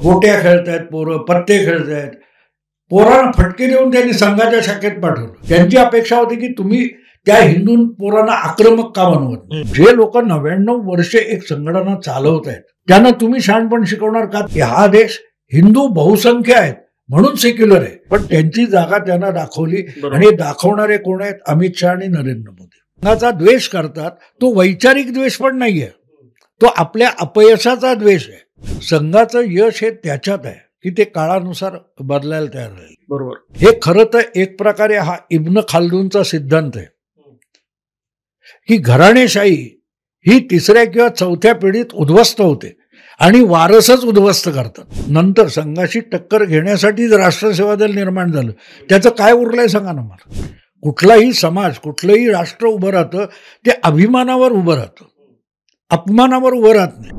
गोट्या खेळतायत पोरं, पत्ते खेळतायत. पोरांना फटके देऊन त्यांनी संघाच्या शाखेत पाठवलं. त्यांची अपेक्षा होती की तुम्ही त्या हिंदू पोरांना आक्रमक का बनवत. जे लोक 99 वर्षे एक संघटना चालवत आहेत त्यांना तुम्ही शहाणपण शिकवणार का. हा देश हिंदू बहुसंख्य आहेत म्हणून सेक्युलर आहे, पण त्यांची जागा त्यांना दाखवली. आणि दाखवणारे कोण आहेत? अमित शहा आणि नरेंद्र मोदी. संघाचा द्वेष करतात, तो वैचारिक द्वेष पण नाहीये, तो आपल्या अपयशाचा द्वेष आहे. संघाचं यश हे त्याच्यात आहे की ते काळानुसार बदलायला तयार राहील. बरोबर. हे खरं तर एक प्रकारे हा इब्न खालदूनचा सिद्धांत आहे की घराणेशाही ही 3ऱ्या किंवा 4थ्या पिढीत उद्ध्वस्त होते आणि वारसच उद्ध्वस्त करतात. नंतर संघाशी टक्कर घेण्यासाठी राष्ट्रसेवा दल निर्माण झालं. त्याचं काय उरलंय सांगा ना मला. कुठलाही समाज, कुठलंही राष्ट्र उभं राहतं ते अभिमानावर उभं राहतं, अपमानावर उभं राहत नाही.